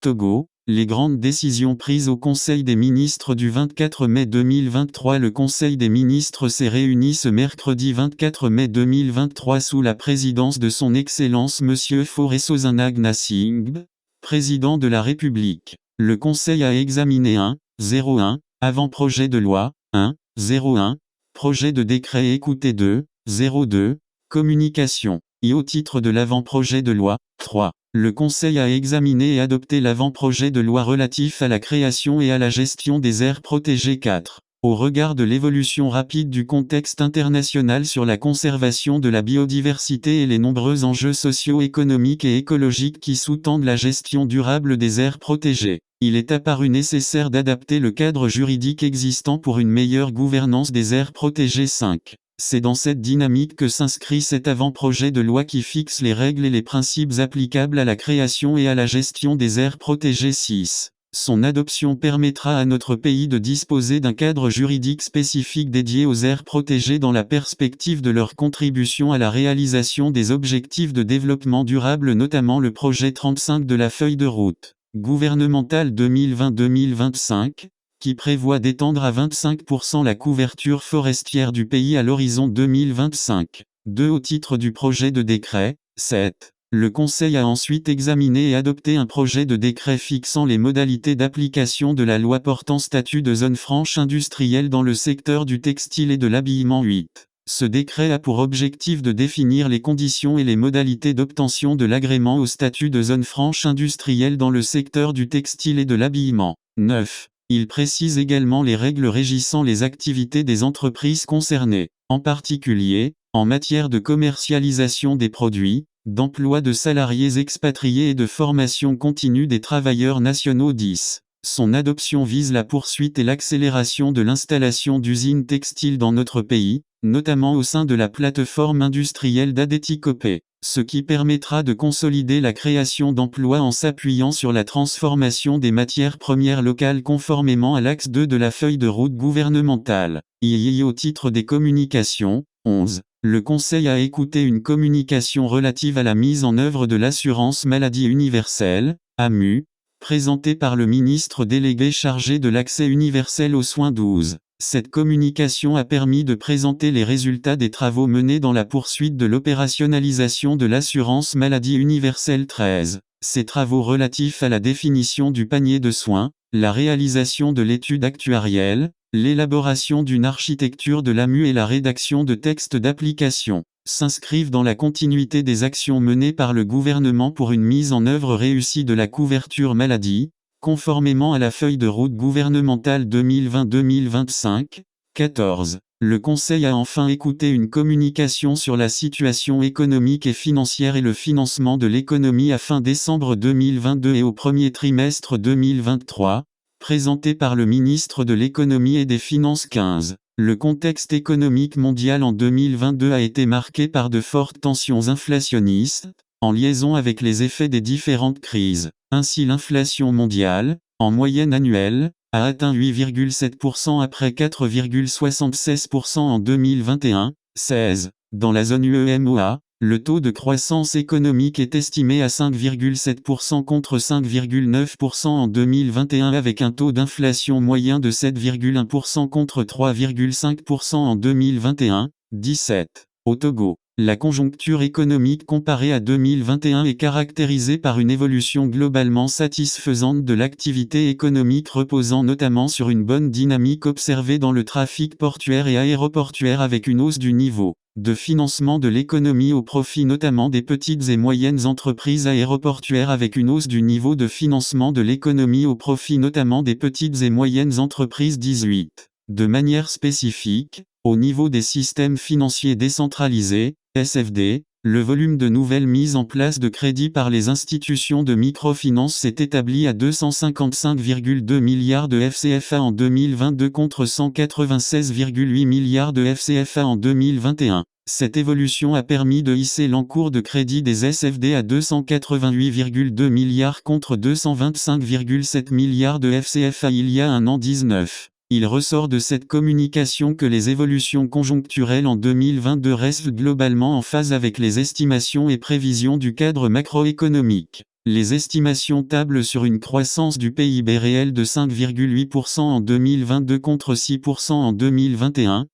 Togo, les grandes décisions prises au Conseil des ministres du 24 mai 2023. Le Conseil des ministres s'est réuni ce mercredi 24 mai 2023 sous la présidence de son Excellence M. Faure Sozana-Gnassingbé, président de la République. Le Conseil a examiné 1.01 avant-projet de loi, 1.01 projet de décret écouté 2.02 communication. Et au titre de l'avant-projet de loi, 3. Le Conseil a examiné et adopté l'avant-projet de loi relatif à la création et à la gestion des aires protégées 4. Au regard de l'évolution rapide du contexte international sur la conservation de la biodiversité et les nombreux enjeux socio-économiques et écologiques qui sous-tendent la gestion durable des aires protégées, il est apparu nécessaire d'adapter le cadre juridique existant pour une meilleure gouvernance des aires protégées 5. C'est dans cette dynamique que s'inscrit cet avant-projet de loi qui fixe les règles et les principes applicables à la création et à la gestion des aires protégées 6. Son adoption permettra à notre pays de disposer d'un cadre juridique spécifique dédié aux aires protégées dans la perspective de leur contribution à la réalisation des objectifs de développement durable, notamment le projet 35 de la feuille de route gouvernementale 2020-2025, qui prévoit d'étendre à 25% la couverture forestière du pays à l'horizon 2025. 2. Au titre du projet de décret, 7. Le Conseil a ensuite examiné et adopté un projet de décret fixant les modalités d'application de la loi portant statut de zone franche industrielle dans le secteur du textile et de l'habillement 8. Ce décret a pour objectif de définir les conditions et les modalités d'obtention de l'agrément au statut de zone franche industrielle dans le secteur du textile et de l'habillement. 9. Il précise également les règles régissant les activités des entreprises concernées, en particulier, en matière de commercialisation des produits, d'emploi de salariés expatriés et de formation continue des travailleurs nationaux 10. Son adoption vise la poursuite et l'accélération de l'installation d'usines textiles dans notre pays, notamment au sein de la plateforme industrielle d'Adéticopé, ce qui permettra de consolider la création d'emplois en s'appuyant sur la transformation des matières premières locales conformément à l'axe 2 de la feuille de route gouvernementale. Au titre des communications, 11. Le Conseil a écouté une communication relative à la mise en œuvre de l'assurance maladie universelle, AMU, présentée par le ministre délégué chargé de l'accès universel aux soins 12. Cette communication a permis de présenter les résultats des travaux menés dans la poursuite de l'opérationnalisation de l'assurance maladie universelle 13. Ces travaux relatifs à la définition du panier de soins, la réalisation de l'étude actuarielle, l'élaboration d'une architecture de l'AMU et la rédaction de textes d'application, s'inscrivent dans la continuité des actions menées par le gouvernement pour une mise en œuvre réussie de la couverture maladie, conformément à la feuille de route gouvernementale 2020-2025. 14. Le Conseil a enfin écouté une communication sur la situation économique et financière et le financement de l'économie à fin décembre 2022 et au premier trimestre 2023, présentée par le ministre de l'Économie et des Finances 15. Le contexte économique mondial en 2022 a été marqué par de fortes tensions inflationnistes, en liaison avec les effets des différentes crises. Ainsi l'inflation mondiale, en moyenne annuelle, a atteint 8,7% après 4,76% en 2021. 16. Dans la zone UEMOA, le taux de croissance économique est estimé à 5,7% contre 5,9% en 2021 avec un taux d'inflation moyen de 7,1% contre 3,5% en 2021. 17. Au Togo, la conjoncture économique comparée à 2021 est caractérisée par une évolution globalement satisfaisante de l'activité économique reposant notamment sur une bonne dynamique observée dans le trafic portuaire et aéroportuaire avec une hausse du niveau de financement de l'économie au profit notamment des petites et moyennes entreprises aéroportuaires avec une hausse du niveau de financement de l'économie au profit notamment des petites et moyennes entreprises 18. De manière spécifique, au niveau des systèmes financiers décentralisés, SFD, le volume de nouvelles mises en place de crédit par les institutions de microfinance s'est établi à 255,2 milliards de FCFA en 2022 contre 196,8 milliards de FCFA en 2021. Cette évolution a permis de hisser l'encours de crédit des SFD à 288,2 milliards contre 225,7 milliards de FCFA il y a un an 19. Il ressort de cette communication que les évolutions conjoncturelles en 2022 restent globalement en phase avec les estimations et prévisions du cadre macroéconomique. Les estimations tablent sur une croissance du PIB réel de 5,8% en 2022 contre 6% en 2021-20.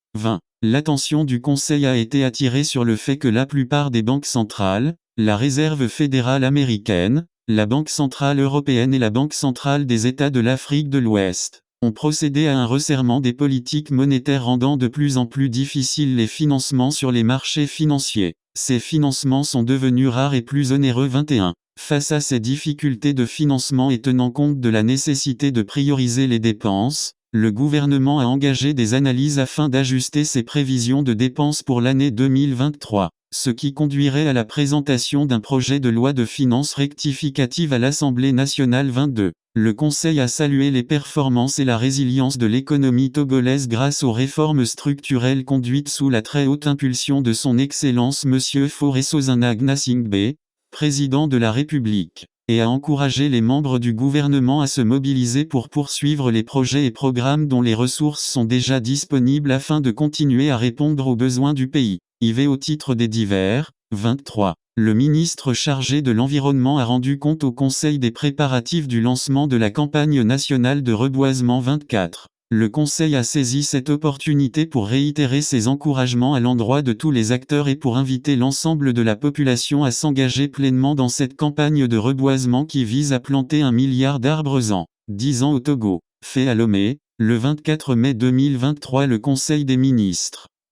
L'attention du Conseil a été attirée sur le fait que la plupart des banques centrales, la Réserve fédérale américaine, la Banque centrale européenne et la Banque centrale des États de l'Afrique de l'Ouest, ont procédé à un resserrement des politiques monétaires rendant de plus en plus difficiles les financements sur les marchés financiers. Ces financements sont devenus rares et plus onéreux. 21. Face à ces difficultés de financement et tenant compte de la nécessité de prioriser les dépenses, le gouvernement a engagé des analyses afin d'ajuster ses prévisions de dépenses pour l'année 2023, ce qui conduirait à la présentation d'un projet de loi de finances rectificative à l'Assemblée nationale. 22. Le Conseil a salué les performances et la résilience de l'économie togolaise grâce aux réformes structurelles conduites sous la très haute impulsion de son Excellence M. Faure Sozana Gnassingbé, président de la République, et a encouragé les membres du gouvernement à se mobiliser pour poursuivre les projets et programmes dont les ressources sont déjà disponibles afin de continuer à répondre aux besoins du pays. IV au titre des divers. 23. Le ministre chargé de l'Environnement a rendu compte au Conseil des préparatifs du lancement de la campagne nationale de reboisement 24. Le Conseil a saisi cette opportunité pour réitérer ses encouragements à l'endroit de tous les acteurs et pour inviter l'ensemble de la population à s'engager pleinement dans cette campagne de reboisement qui vise à planter 1 milliard d'arbres en 10 ans au Togo. Fait à Lomé, le 24 mai 2023. Le Conseil des ministres